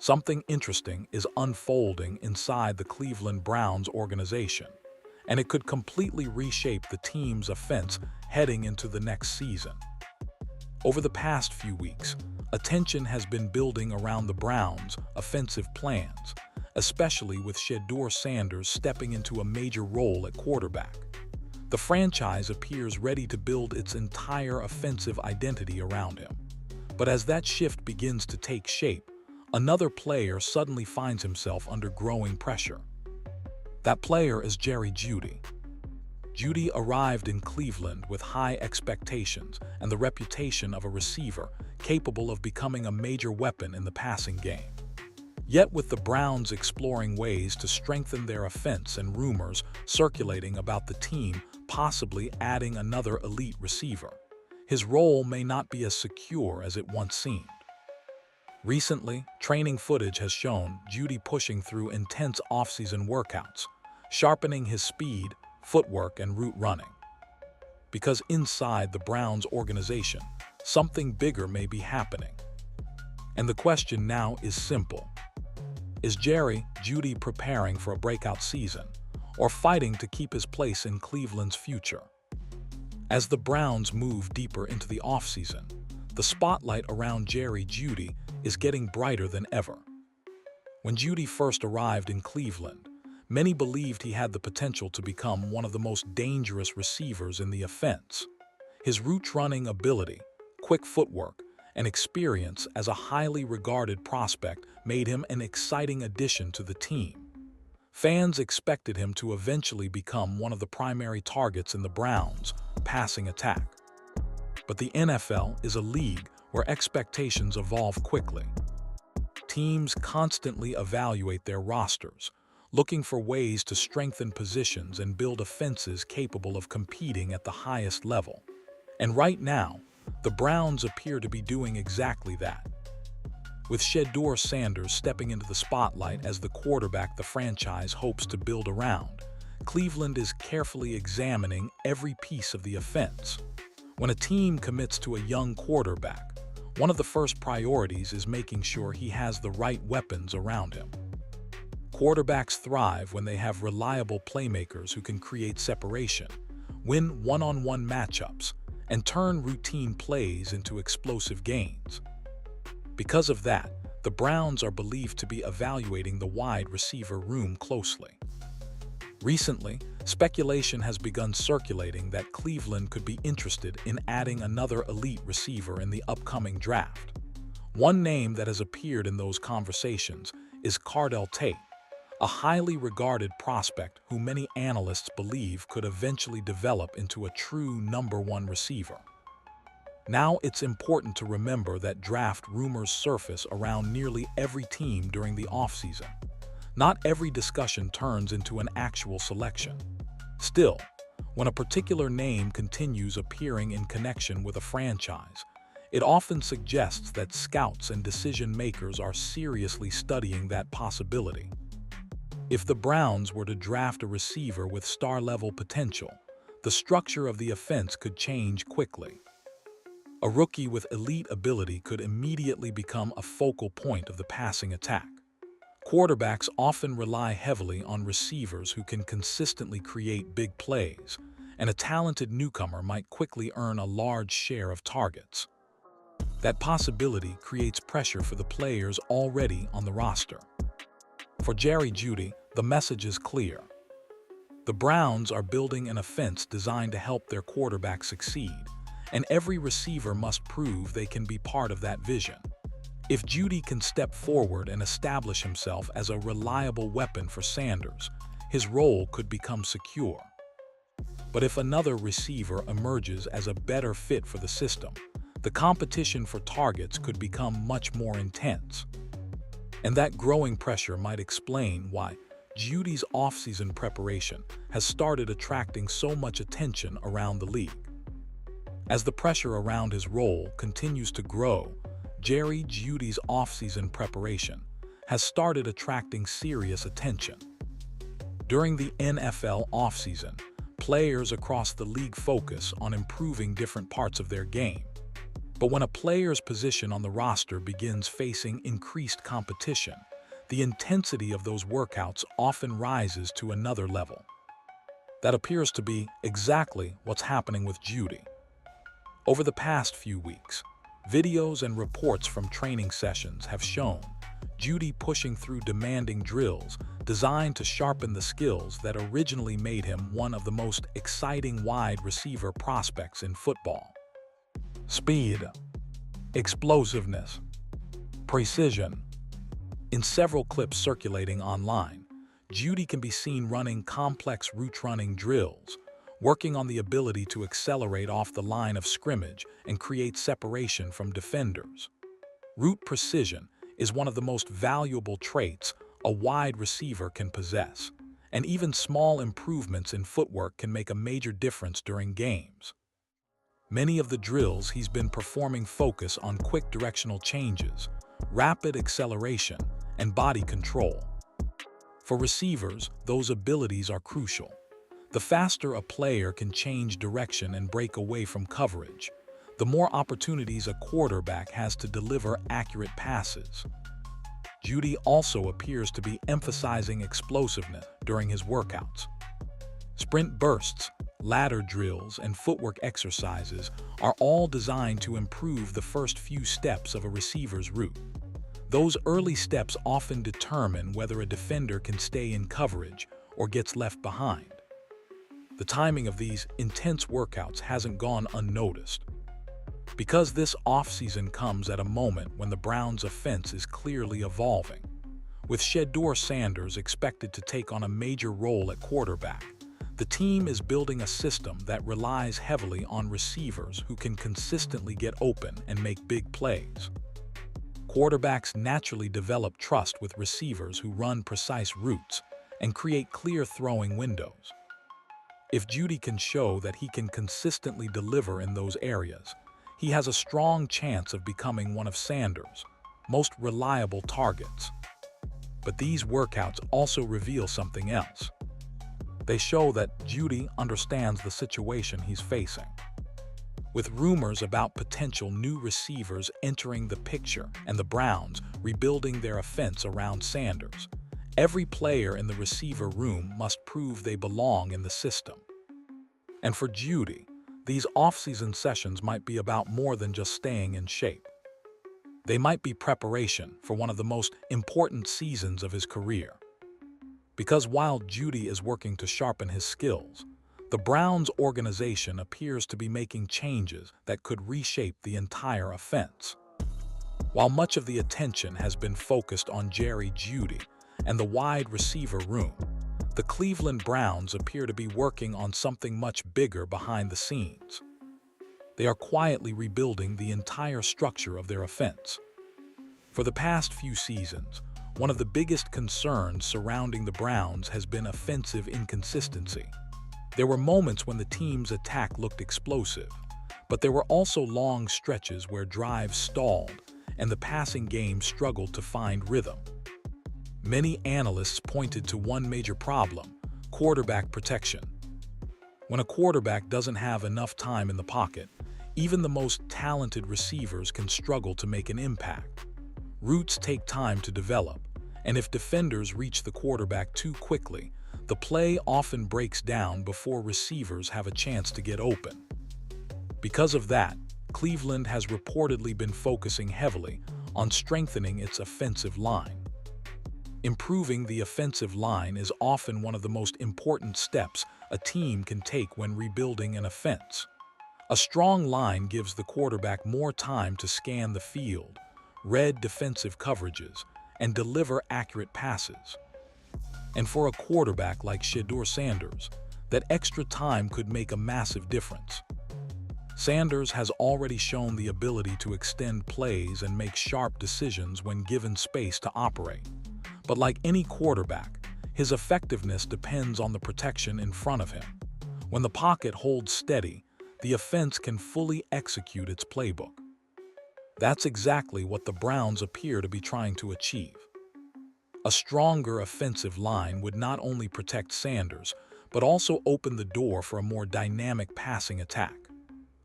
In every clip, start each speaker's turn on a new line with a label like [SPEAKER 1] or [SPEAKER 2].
[SPEAKER 1] Something interesting is unfolding inside the Cleveland Browns organization, and it could completely reshape the team's offense heading into the next season. Over the past few weeks, attention has been building around the Browns' offensive plans, especially with Shedeur Sanders stepping into a major role at quarterback. The franchise appears ready to build its entire offensive identity around him. But as that shift begins to take shape, another player suddenly finds himself under growing pressure. That player is Jerry Jeudy. Jeudy arrived in Cleveland with high expectations and the reputation of a receiver capable of becoming a major weapon in the passing game. Yet with the Browns exploring ways to strengthen their offense and rumors circulating about the team possibly adding another elite receiver, his role may not be as secure as it once seemed. Recently, training footage has shown Jeudy pushing through intense off-season workouts, sharpening his speed, footwork, and route running. Because inside the Browns organization, something bigger may be happening. And the question now is simple. Is Jerry Jeudy preparing for a breakout season, or fighting to keep his place in Cleveland's future? As the Browns move deeper into the offseason, the spotlight around Jerry Jeudy is getting brighter than ever. When Jeudy first arrived in Cleveland, many believed he had the potential to become one of the most dangerous receivers in the offense. His route-running ability, quick footwork, and experience as a highly regarded prospect made him an exciting addition to the team. Fans expected him to eventually become one of the primary targets in the Browns' passing attack. But the NFL is a league where expectations evolve quickly. Teams constantly evaluate their rosters, looking for ways to strengthen positions and build offenses capable of competing at the highest level. And right now, the Browns appear to be doing exactly that. With Shedeur Sanders stepping into the spotlight as the quarterback the franchise hopes to build around, Cleveland is carefully examining every piece of the offense. When a team commits to a young quarterback, one of the first priorities is making sure he has the right weapons around him. Quarterbacks thrive when they have reliable playmakers who can create separation, win one-on-one matchups, and turn routine plays into explosive gains. Because of that, the Browns are believed to be evaluating the wide receiver room closely. Recently, speculation has begun circulating that Cleveland could be interested in adding another elite receiver in the upcoming draft. One name that has appeared in those conversations is Cardell Tate, a highly regarded prospect who many analysts believe could eventually develop into a true #1 receiver. Now it's important to remember that draft rumors surface around nearly every team during the offseason. Not every discussion turns into an actual selection. Still, when a particular name continues appearing in connection with a franchise, it often suggests that scouts and decision-makers are seriously studying that possibility. If the Browns were to draft a receiver with star-level potential, the structure of the offense could change quickly. A rookie with elite ability could immediately become a focal point of the passing attack. Quarterbacks often rely heavily on receivers who can consistently create big plays, and a talented newcomer might quickly earn a large share of targets. That possibility creates pressure for the players already on the roster. For Jerry Jeudy, the message is clear. The Browns are building an offense designed to help their quarterback succeed, and every receiver must prove they can be part of that vision. If Jeudy can step forward and establish himself as a reliable weapon for Sanders, his role could become secure. But if another receiver emerges as a better fit for the system, the competition for targets could become much more intense. And that growing pressure might explain why Jeudy's offseason preparation has started attracting so much attention around the league. As the pressure around his role continues to grow, Jerry Jeudy's offseason preparation has started attracting serious attention. During the NFL offseason, players across the league focus on improving different parts of their game. But when a player's position on the roster begins facing increased competition, the intensity of those workouts often rises to another level. That appears to be exactly what's happening with Judy. Over the past few weeks, videos and reports from training sessions have shown Judy pushing through demanding drills designed to sharpen the skills that originally made him one of the most exciting wide receiver prospects in football. Speed, explosiveness, precision. In several clips circulating online, Judy can be seen running complex route-running drills, working on the ability to accelerate off the line of scrimmage and create separation from defenders. Route precision is one of the most valuable traits a wide receiver can possess, and even small improvements in footwork can make a major difference during games. Many of the drills he's been performing focus on quick directional changes, rapid acceleration, and body control. For receivers, those abilities are crucial. The faster a player can change direction and break away from coverage, the more opportunities a quarterback has to deliver accurate passes. Judy also appears to be emphasizing explosiveness during his workouts. Sprint bursts, ladder drills, and footwork exercises are all designed to improve the first few steps of a receiver's route. Those early steps often determine whether a defender can stay in coverage or gets left behind. The timing of these intense workouts hasn't gone unnoticed. Because this offseason comes at a moment when the Browns' offense is clearly evolving, with Shedeur Sanders expected to take on a major role at quarterback, the team is building a system that relies heavily on receivers who can consistently get open and make big plays. Quarterbacks naturally develop trust with receivers who run precise routes and create clear throwing windows. If Judy can show that he can consistently deliver in those areas, he has a strong chance of becoming one of Sanders' most reliable targets. But these workouts also reveal something else. They show that Judy understands the situation he's facing. With rumors about potential new receivers entering the picture and the Browns rebuilding their offense around Sanders, every player in the receiver room must prove they belong in the system. And for Judy, these off-season sessions might be about more than just staying in shape. They might be preparation for one of the most important seasons of his career. Because while Judy is working to sharpen his skills, the Browns organization appears to be making changes that could reshape the entire offense. While much of the attention has been focused on Jerry Jeudy and the wide receiver room, the Cleveland Browns appear to be working on something much bigger behind the scenes. They are quietly rebuilding the entire structure of their offense. For the past few seasons, one of the biggest concerns surrounding the Browns has been offensive inconsistency. There were moments when the team's attack looked explosive, but there were also long stretches where drives stalled and the passing game struggled to find rhythm. Many analysts pointed to one major problem: quarterback protection. When a quarterback doesn't have enough time in the pocket, even the most talented receivers can struggle to make an impact. Routes take time to develop, and if defenders reach the quarterback too quickly, the play often breaks down before receivers have a chance to get open. Because of that, Cleveland has reportedly been focusing heavily on strengthening its offensive line. Improving the offensive line is often one of the most important steps a team can take when rebuilding an offense. A strong line gives the quarterback more time to scan the field, read defensive coverages, and deliver accurate passes. And for a quarterback like Shedeur Sanders, that extra time could make a massive difference. Sanders has already shown the ability to extend plays and make sharp decisions when given space to operate. But like any quarterback, his effectiveness depends on the protection in front of him. When the pocket holds steady, the offense can fully execute its playbook. That's exactly what the Browns appear to be trying to achieve. A stronger offensive line would not only protect Sanders, but also open the door for a more dynamic passing attack.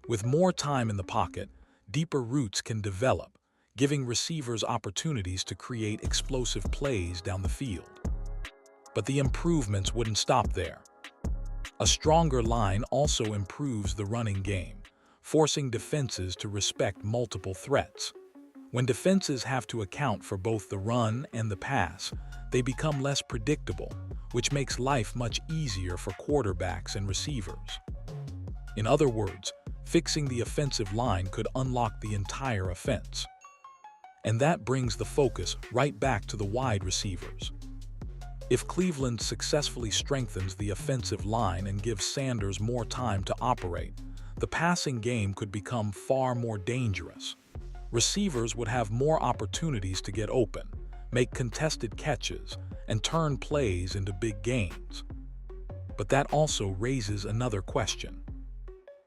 [SPEAKER 1] With more time in the pocket, deeper routes can develop, giving receivers opportunities to create explosive plays down the field. But the improvements wouldn't stop there. A stronger line also improves the running game, forcing defenses to respect multiple threats. When defenses have to account for both the run and the pass, they become less predictable, which makes life much easier for quarterbacks and receivers. In other words, fixing the offensive line could unlock the entire offense. And that brings the focus right back to the wide receivers. If Cleveland successfully strengthens the offensive line and gives Sanders more time to operate, the passing game could become far more dangerous. Receivers would have more opportunities to get open, make contested catches, and turn plays into big gains. But that also raises another question.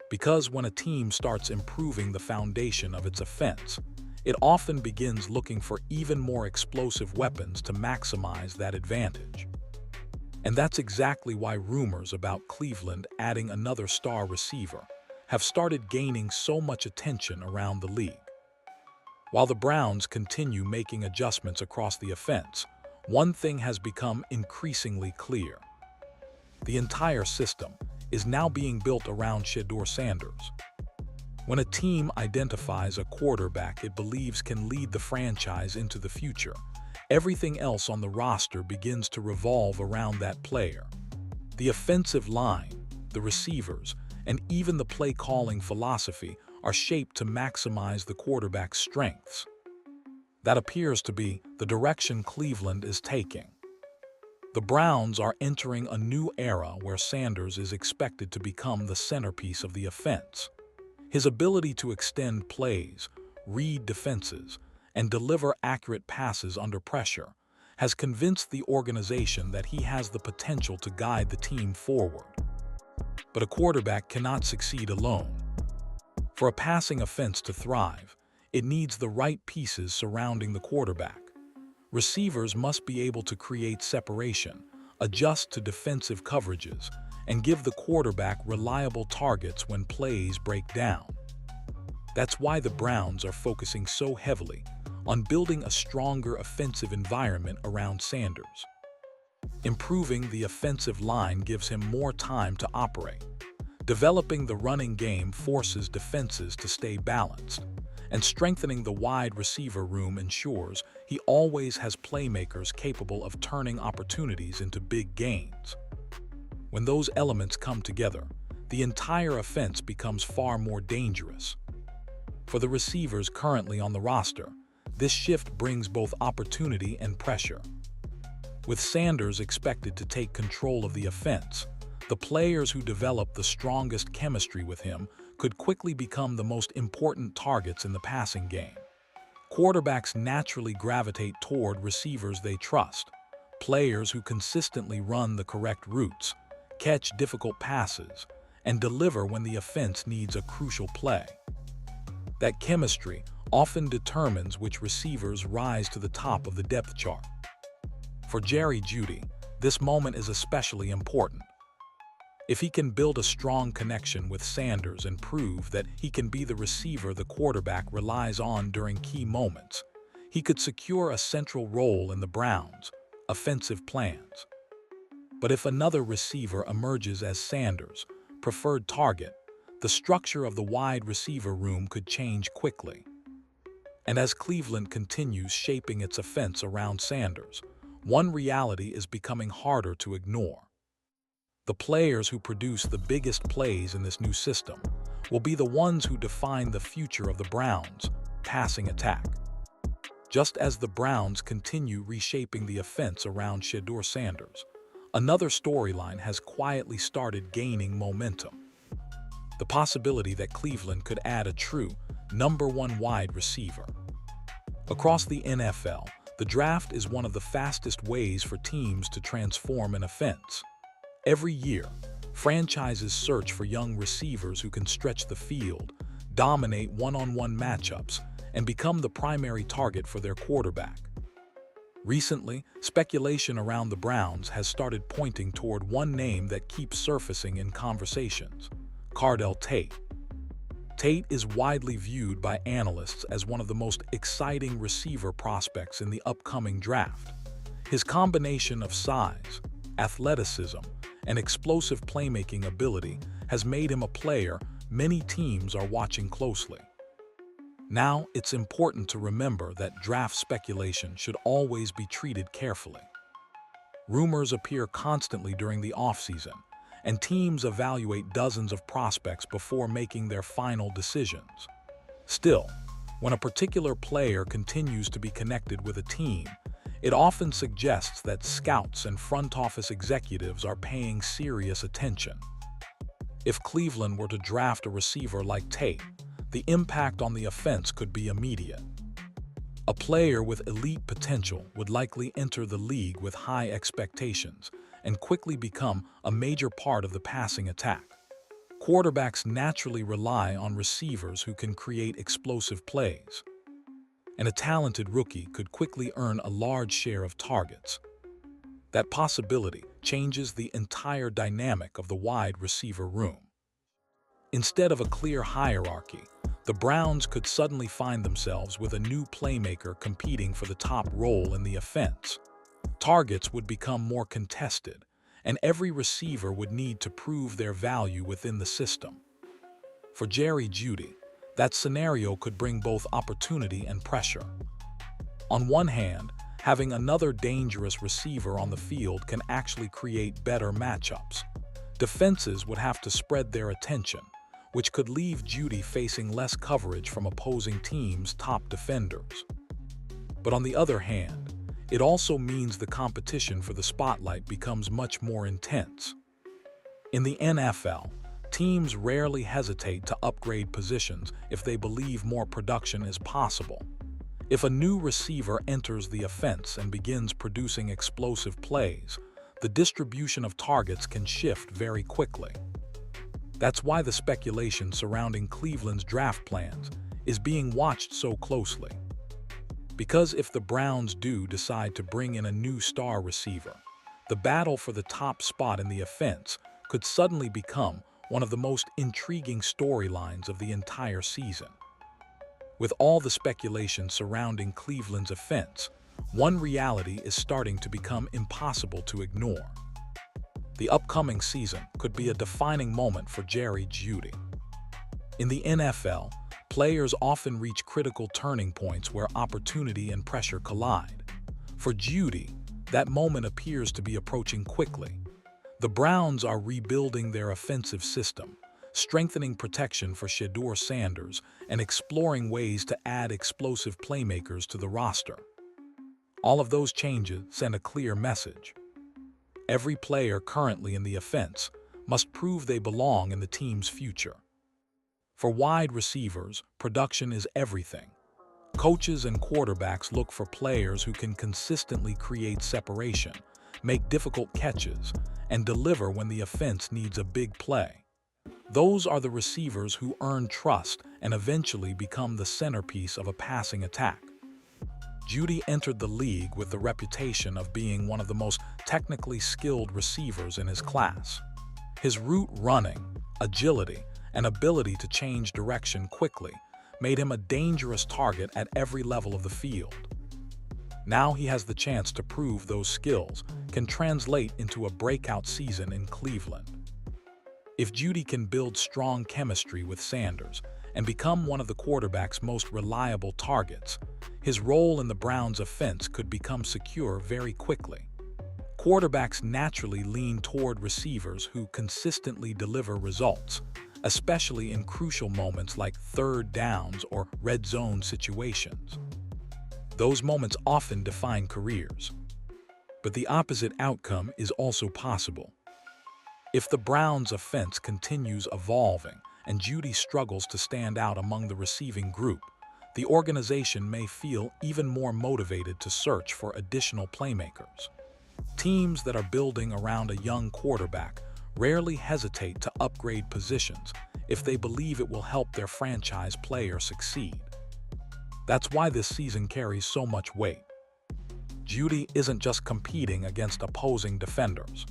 [SPEAKER 1] Because when a team starts improving the foundation of its offense, it often begins looking for even more explosive weapons to maximize that advantage. And that's exactly why rumors about Cleveland adding another star receiver have started gaining so much attention around the league. While the Browns continue making adjustments across the offense, one thing has become increasingly clear. The entire system is now being built around Shedeur Sanders. When a team identifies a quarterback it believes can lead the franchise into the future, everything else on the roster begins to revolve around that player. The offensive line, the receivers, and even the play-calling philosophy are shaped to maximize the quarterback's strengths. That appears to be the direction Cleveland is taking. The Browns are entering a new era where Sanders is expected to become the centerpiece of the offense. His ability to extend plays, read defenses, and deliver accurate passes under pressure has convinced the organization that he has the potential to guide the team forward. But a quarterback cannot succeed alone. For a passing offense to thrive, it needs the right pieces surrounding the quarterback. Receivers must be able to create separation, adjust to defensive coverages, and give the quarterback reliable targets when plays break down. That's why the Browns are focusing so heavily on building a stronger offensive environment around Sanders. Improving the offensive line gives him more time to operate. Developing the running game forces defenses to stay balanced, and strengthening the wide receiver room ensures he always has playmakers capable of turning opportunities into big gains. When those elements come together, the entire offense becomes far more dangerous. For the receivers currently on the roster, this shift brings both opportunity and pressure. With Sanders expected to take control of the offense, the players who develop the strongest chemistry with him could quickly become the most important targets in the passing game. Quarterbacks naturally gravitate toward receivers they trust, players who consistently run the correct routes, catch difficult passes, and deliver when the offense needs a crucial play. That chemistry often determines which receivers rise to the top of the depth chart. For Jerry Jeudy, this moment is especially important. If he can build a strong connection with Sanders and prove that he can be the receiver the quarterback relies on during key moments, he could secure a central role in the Browns' offensive plans. But if another receiver emerges as Sanders' preferred target, the structure of the wide receiver room could change quickly. And as Cleveland continues shaping its offense around Sanders, one reality is becoming harder to ignore. The players who produce the biggest plays in this new system will be the ones who define the future of the Browns' passing attack. Just as the Browns continue reshaping the offense around Shedeur Sanders, another storyline has quietly started gaining momentum. The possibility that Cleveland could add a true number one wide receiver. Across the NFL, the draft is one of the fastest ways for teams to transform an offense. Every year, franchises search for young receivers who can stretch the field, dominate one-on-one matchups, and become the primary target for their quarterback. Recently, speculation around the Browns has started pointing toward one name that keeps surfacing in conversations: Cardell Tate. Tate is widely viewed by analysts as one of the most exciting receiver prospects in the upcoming draft. His combination of size, athleticism, and explosive playmaking ability has made him a player many teams are watching closely. Now, it's important to remember that draft speculation should always be treated carefully. Rumors appear constantly during the offseason, and teams evaluate dozens of prospects before making their final decisions. Still, when a particular player continues to be connected with a team, it often suggests that scouts and front office executives are paying serious attention. If Cleveland were to draft a receiver like Tate, the impact on the offense could be immediate. A player with elite potential would likely enter the league with high expectations and quickly become a major part of the passing attack. Quarterbacks naturally rely on receivers who can create explosive plays, and a talented rookie could quickly earn a large share of targets. That possibility changes the entire dynamic of the wide receiver room. Instead of a clear hierarchy, the Browns could suddenly find themselves with a new playmaker competing for the top role in the offense. Targets would become more contested, and every receiver would need to prove their value within the system. For Jerry Jeudy, that scenario could bring both opportunity and pressure. On one hand, having another dangerous receiver on the field can actually create better matchups. Defenses would have to spread their attention, which could leave Jeudy facing less coverage from opposing teams' top defenders. But on the other hand, it also means the competition for the spotlight becomes much more intense. In the NFL, teams rarely hesitate to upgrade positions if they believe more production is possible. If a new receiver enters the offense and begins producing explosive plays, the distribution of targets can shift very quickly. That's why the speculation surrounding Cleveland's draft plans is being watched so closely. Because if the Browns do decide to bring in a new star receiver, the battle for the top spot in the offense could suddenly become one of the most intriguing storylines of the entire season. With all the speculation surrounding Cleveland's offense, one reality is starting to become impossible to ignore. The upcoming season could be a defining moment for Jerry Jeudy. In the NFL, players often reach critical turning points where opportunity and pressure collide. For Jeudy, that moment appears to be approaching quickly. The Browns are rebuilding their offensive system, strengthening protection for Shedeur Sanders, and exploring ways to add explosive playmakers to the roster. All of those changes send a clear message. Every player currently in the offense must prove they belong in the team's future. For wide receivers, production is everything. Coaches and quarterbacks look for players who can consistently create separation, make difficult catches, and deliver when the offense needs a big play. Those are the receivers who earn trust and eventually become the centerpiece of a passing attack. Jeudy entered the league with the reputation of being one of the most technically skilled receivers in his class. His route running, agility, and ability to change direction quickly made him a dangerous target at every level of the field. Now he has the chance to prove those skills can translate into a breakout season in Cleveland. If Jeudy can build strong chemistry with Sanders and become one of the quarterback's most reliable targets, his role in the Browns' offense could become secure very quickly. Quarterbacks naturally lean toward receivers who consistently deliver results, especially in crucial moments like third downs or red zone situations. Those moments often define careers. But the opposite outcome is also possible. If the Browns' offense continues evolving and Jeudy struggles to stand out among the receiving group, the organization may feel even more motivated to search for additional playmakers. Teams that are building around a young quarterback rarely hesitate to upgrade positions if they believe it will help their franchise player succeed. That's why this season carries so much weight. Jeudy isn't just competing against opposing defenders.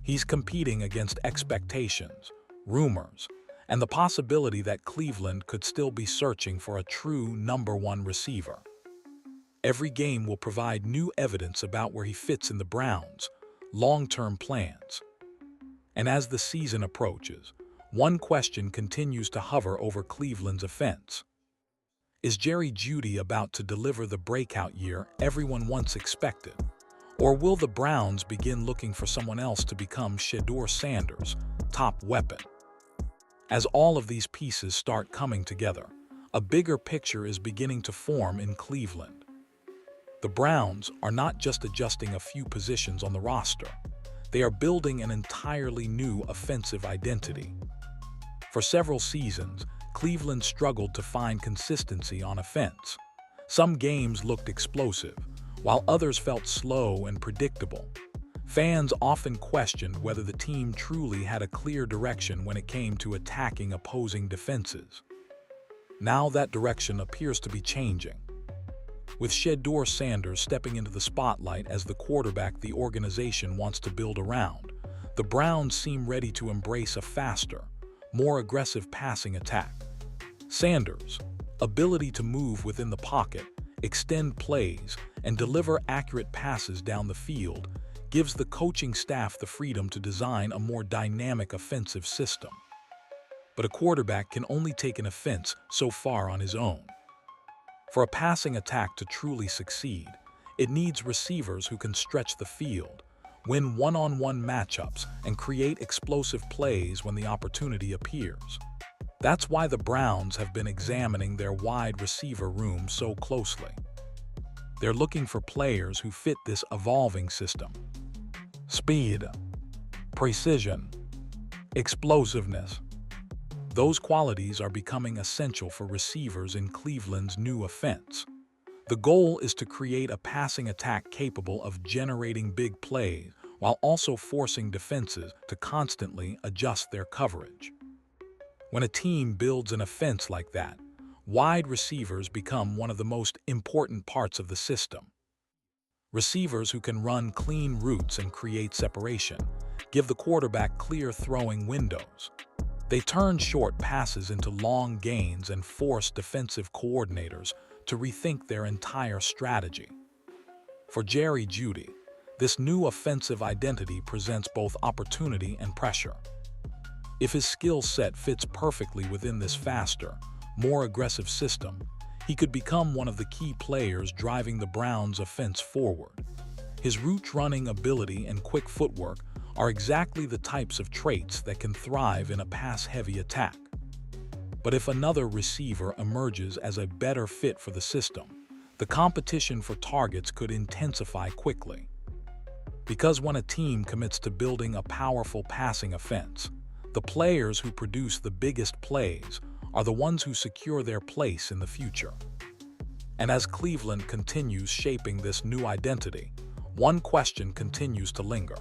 [SPEAKER 1] He's competing against expectations, rumors, and the possibility that Cleveland could still be searching for a true #1 receiver. Every game will provide new evidence about where he fits in the Browns' long-term plans. And as the season approaches, one question continues to hover over Cleveland's offense. Is Jerry Jeudy about to deliver the breakout year everyone once expected? Or will the Browns begin looking for someone else to become Shedeur Sanders' top weapon? As all of these pieces start coming together, a bigger picture is beginning to form in Cleveland. The Browns are not just adjusting a few positions on the roster. They are building an entirely new offensive identity. For several seasons, Cleveland struggled to find consistency on offense. Some games looked explosive, while others felt slow and predictable. Fans often questioned whether the team truly had a clear direction when it came to attacking opposing defenses. Now that direction appears to be changing. With Shedeur Sanders stepping into the spotlight as the quarterback the organization wants to build around, the Browns seem ready to embrace a faster, more aggressive passing attack. Sanders' ability to move within the pocket, extend plays, and deliver accurate passes down the field gives the coaching staff the freedom to design a more dynamic offensive system. But a quarterback can only take an offense so far on his own. For a passing attack to truly succeed, it needs receivers who can stretch the field, win one-on-one matchups, and create explosive plays when the opportunity appears. That's why the Browns have been examining their wide receiver room so closely. They're looking for players who fit this evolving system. Speed, precision, explosiveness. Those qualities are becoming essential for receivers in Cleveland's new offense. The goal is to create a passing attack capable of generating big plays while also forcing defenses to constantly adjust their coverage. When a team builds an offense like that, wide receivers become one of the most important parts of the system. Receivers who can run clean routes and create separation give the quarterback clear throwing windows. They turn short passes into long gains and force defensive coordinators to rethink their entire strategy. For Jerry Jeudy, this new offensive identity presents both opportunity and pressure. If his skill set fits perfectly within this faster, more aggressive system, he could become one of the key players driving the Browns' offense forward. His route-running ability and quick footwork are exactly the types of traits that can thrive in a pass-heavy attack. But if another receiver emerges as a better fit for the system, the competition for targets could intensify quickly. Because when a team commits to building a powerful passing offense, the players who produce the biggest plays are the ones who secure their place in the future. And as Cleveland continues shaping this new identity, one question continues to linger.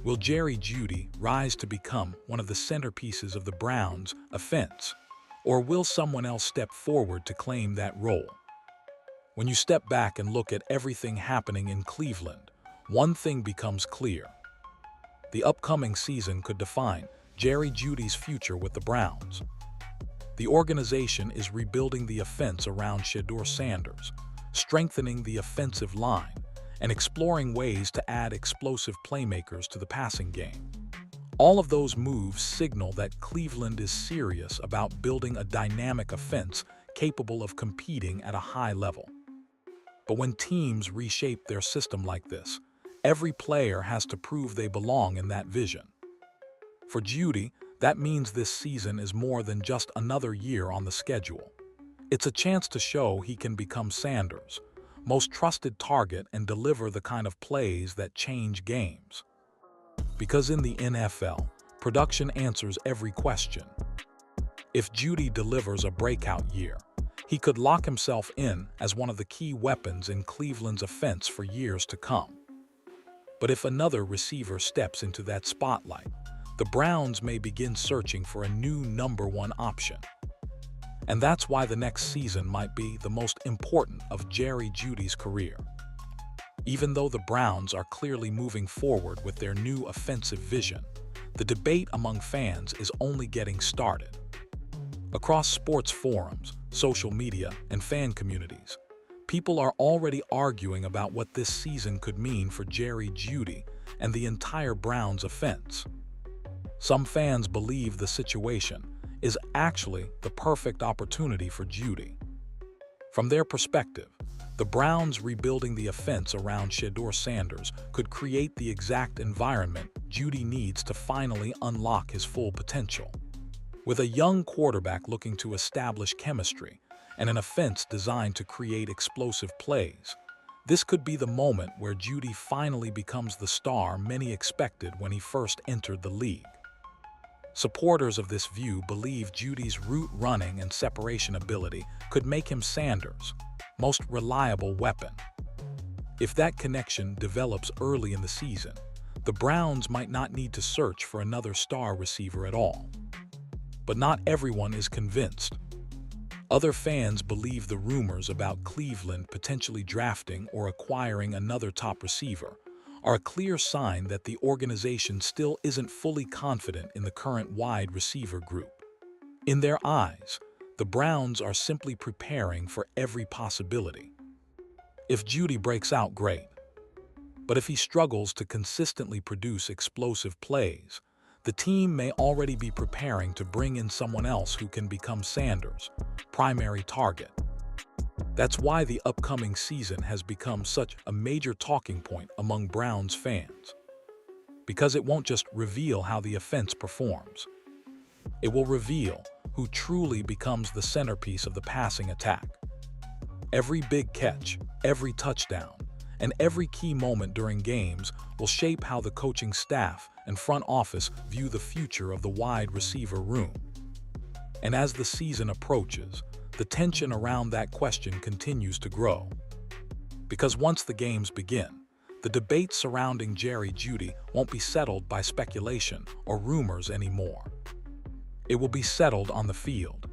[SPEAKER 1] Will Jerry Jeudy rise to become one of the centerpieces of the Browns' offense, or will someone else step forward to claim that role? When you step back and look at everything happening in Cleveland, one thing becomes clear. The upcoming season could define Jerry Jeudy's future with the Browns. The organization is rebuilding the offense around Shedeur Sanders, strengthening the offensive line, and exploring ways to add explosive playmakers to the passing game. All of those moves signal that Cleveland is serious about building a dynamic offense capable of competing at a high level. But when teams reshape their system like this, every player has to prove they belong in that vision. For Jeudy, that means this season is more than just another year on the schedule. It's a chance to show he can become Sanders' most trusted target and deliver the kind of plays that change games. Because in the NFL, production answers every question. If Jeudy delivers a breakout year, he could lock himself in as one of the key weapons in Cleveland's offense for years to come. But if another receiver steps into that spotlight, the Browns may begin searching for a new #1 option. And that's why the next season might be the most important of Jerry Jeudy's career. Even though the Browns are clearly moving forward with their new offensive vision, the debate among fans is only getting started. Across sports forums, social media, and fan communities, people are already arguing about what this season could mean for Jerry Jeudy and the entire Browns offense. Some fans believe the situation is actually the perfect opportunity for Jeudy. From their perspective, the Browns rebuilding the offense around Shedeur Sanders could create the exact environment Jeudy needs to finally unlock his full potential. With a young quarterback looking to establish chemistry and an offense designed to create explosive plays, this could be the moment where Jeudy finally becomes the star many expected when he first entered the league. Supporters of this view believe Jeudy's route running and separation ability could make him Sanders' most reliable weapon. If that connection develops early in the season, the Browns might not need to search for another star receiver at all. But not everyone is convinced. Other fans believe the rumors about Cleveland potentially drafting or acquiring another top receiver are a clear sign that the organization still isn't fully confident in the current wide receiver group. In their eyes, the Browns are simply preparing for every possibility. If Jeudy breaks out, great. But if he struggles to consistently produce explosive plays, the team may already be preparing to bring in someone else who can become Sanders' primary target. That's why the upcoming season has become such a major talking point among Browns fans. Because it won't just reveal how the offense performs. It will reveal who truly becomes the centerpiece of the passing attack. Every big catch, every touchdown, and every key moment during games will shape how the coaching staff and front office view the future of the wide receiver room. And as the season approaches, the tension around that question continues to grow. Because once the games begin, the debate surrounding Jerry Jeudy won't be settled by speculation or rumors anymore. It will be settled on the field.